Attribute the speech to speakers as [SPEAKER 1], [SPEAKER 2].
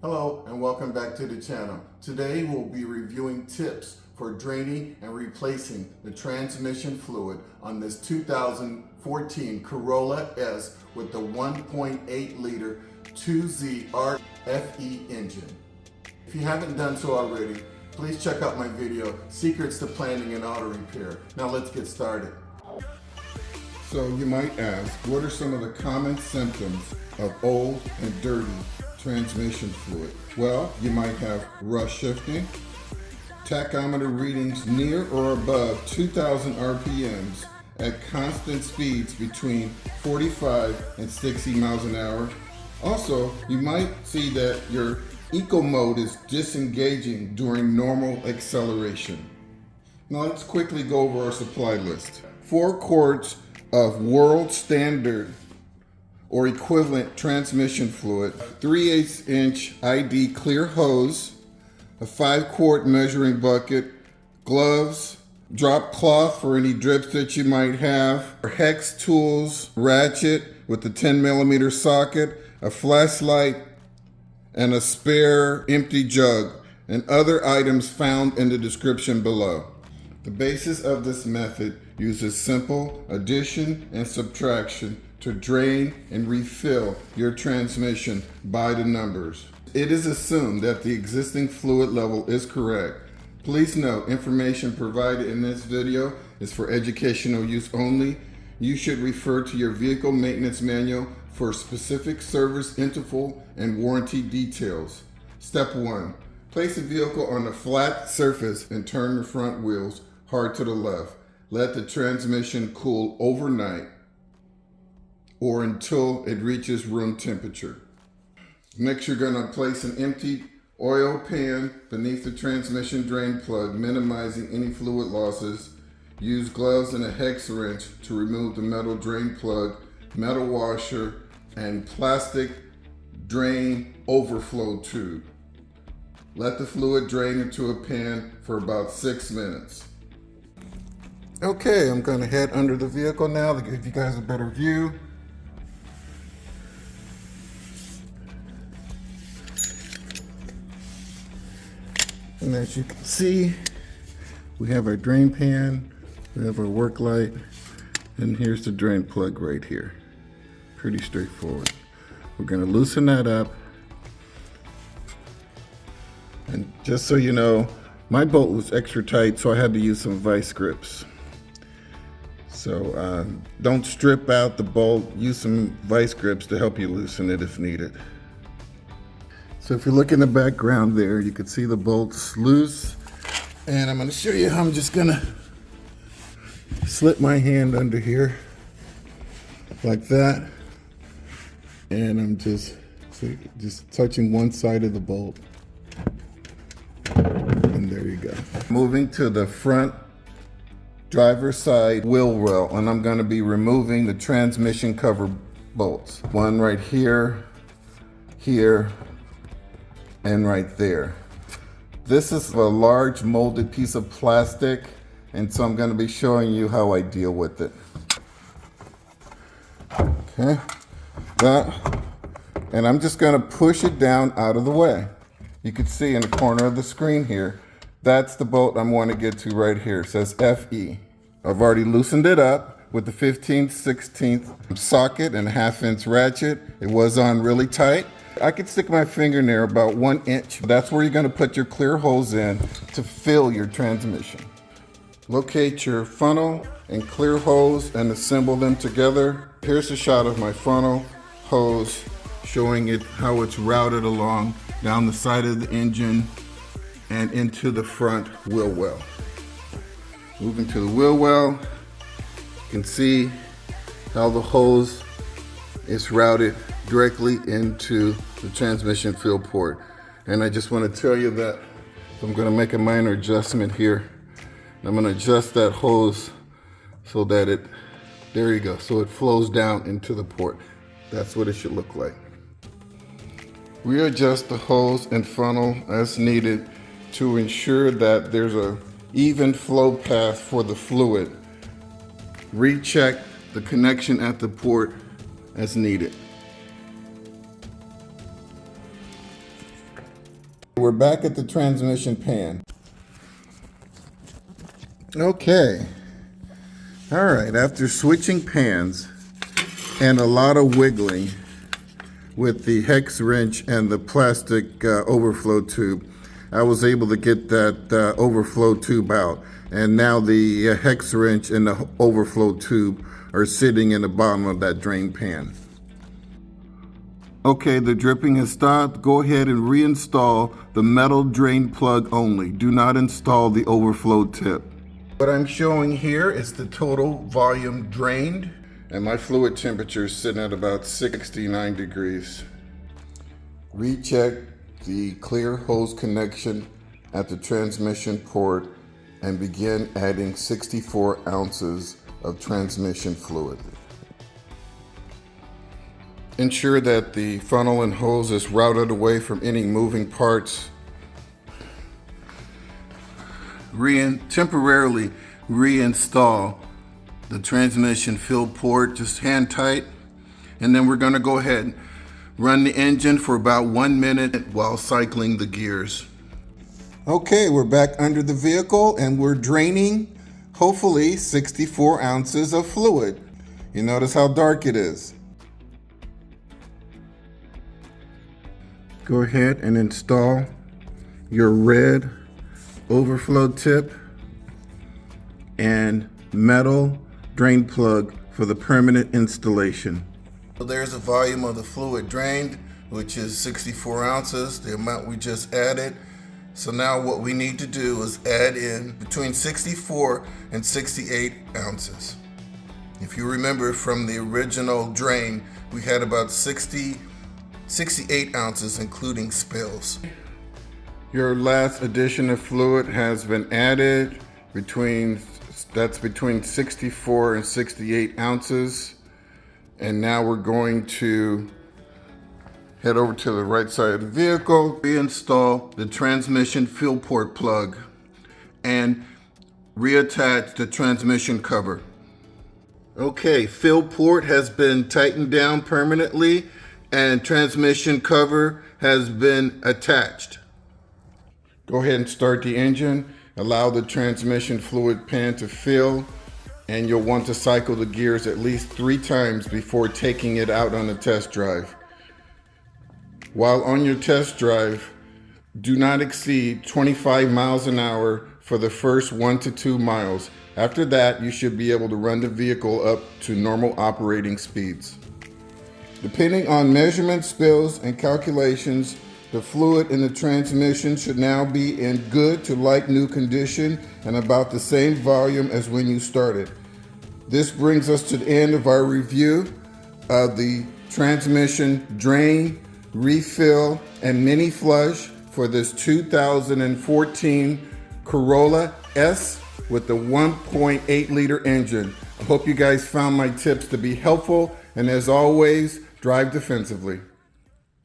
[SPEAKER 1] Hello and welcome back to the channel. Today we'll be reviewing tips for draining and replacing the transmission fluid on this 2014 Corolla S with the 1.8 liter 2ZR-FE engine. If you haven't done so already, please check out my video, Secrets to Planning and Auto Repair. Now let's get started. So you might ask, what are some of the common symptoms of old and dirty transmission fluid? Well, you might have rust shifting, tachometer readings near or above 2,000 RPMs at constant speeds between 45 and 60 miles an hour. Also, you might see that your eco mode is disengaging during normal acceleration. Now let's quickly go over our supply list. 4 quarts of world standard or equivalent transmission fluid, 3/8 inch ID clear hose, a 5-quart measuring bucket, gloves, drop cloth for any drips that you might have, hex tools, ratchet with the 10mm socket, a flashlight, and a spare empty jug, and other items found in the description below. The basis of this method uses simple addition and subtraction to drain and refill your transmission by the numbers. It is assumed that the existing fluid level is correct. Please note, information provided in this video is for educational use only. You should refer to your vehicle maintenance manual for specific service interval and warranty details. Step 1. Place the vehicle on a flat surface and turn the front wheels hard to the left. Let the transmission cool overnight or until it reaches room temperature. Next, you're going to place an empty oil pan beneath the transmission drain plug, minimizing any fluid losses. Use gloves and a hex wrench to remove the metal drain plug, metal washer, and plastic drain overflow tube. Let the fluid drain into a pan for about 6 minutes. Okay, I'm going to head under the vehicle now to give you guys a better view. And as you can see, we have our drain pan, we have our work light, and here's the drain plug right here. Pretty straightforward. We're going to loosen that up. And just so you know, my bolt was extra tight, so I had to use some vice grips. So don't strip out the bolt, use some vice grips to help you loosen it if needed. So if you look in the background there, you can see the bolts loose. And I'm going to show you how I'm just going to slip my hand under here like that. And I'm just touching one side of the bolt. And there you go. Moving to the front driver's side wheel well, and I'm going to be removing the transmission cover bolts. One right here, here, and right there. This is a large molded piece of plastic, and so I'm going to be showing you how I deal with it. Okay, and I'm just going to push it down out of the way. You can see in the corner of the screen here, that's the bolt I want to get to right here. It says FE. I've already loosened it up with the 15/16 socket and a 1/2 inch ratchet. It was on really tight. I could stick my finger in there about 1 inch. That's where you're going to put your clear hose in to fill your transmission. Locate your funnel and clear hose and assemble them together. Here's a shot of my funnel hose showing it how it's routed along down the side of the engine and into the front wheel well. Moving to the wheel well, you can see how the hose is routed directly into the transmission fill port. And I just want to tell you that I'm going to make a minor adjustment here. I'm going to adjust that hose so that there you go, so it flows down into the port. That's what it should look like. Readjust the hose and funnel as needed to ensure that there's a even flow path for the fluid. Recheck the connection at the port as needed. We're back at the transmission pan. Okay. All right, after switching pans and a lot of wiggling with the hex wrench and the plastic overflow tube, I was able to get that overflow tube out. And now the hex wrench and the overflow tube are sitting in the bottom of that drain pan. Okay, the dripping has stopped. Go ahead and reinstall the metal drain plug only. Do not install the overflow tip. What I'm showing here is the total volume drained, and my fluid temperature is sitting at about 69 degrees. Recheck the clear hose connection at the transmission port and begin adding 64 ounces of transmission fluid. Ensure that the funnel and hose is routed away from any moving parts. Temporarily reinstall the transmission fill port, just hand tight, and then we're going to go ahead and run the engine for about 1 minute while cycling the gears. Okay, we're back under the vehicle and we're draining hopefully 64 ounces of fluid. You notice how dark it is. Go ahead and install your red overflow tip and metal drain plug for the permanent installation. So there's the volume of the fluid drained, which is 64 ounces, the amount we just added. So now what we need to do is add in between 64 and 68 ounces. If you remember from the original drain, we had about 68 ounces including spills. Your last addition of fluid has been added, that's between 64 and 68 ounces. And now we're going to head over to the right side of the vehicle, reinstall the transmission fill port plug, and reattach the transmission cover. Okay, fill port has been tightened down permanently and transmission cover has been attached. Go ahead and start the engine. Allow the transmission fluid pan to fill, and you'll want to cycle the gears at least 3 times before taking it out on a test drive. While on your test drive, do not exceed 25 miles an hour for the first 1 to 2 miles. After that, you should be able to run the vehicle up to normal operating speeds. Depending on measurements, spills, and calculations, the fluid in the transmission should now be in good to like new condition and about the same volume as when you started. This brings us to the end of our review of the transmission drain, refill, and mini flush for this 2014 Corolla S with the 1.8 liter engine. I hope you guys found my tips to be helpful, and as always, drive defensively.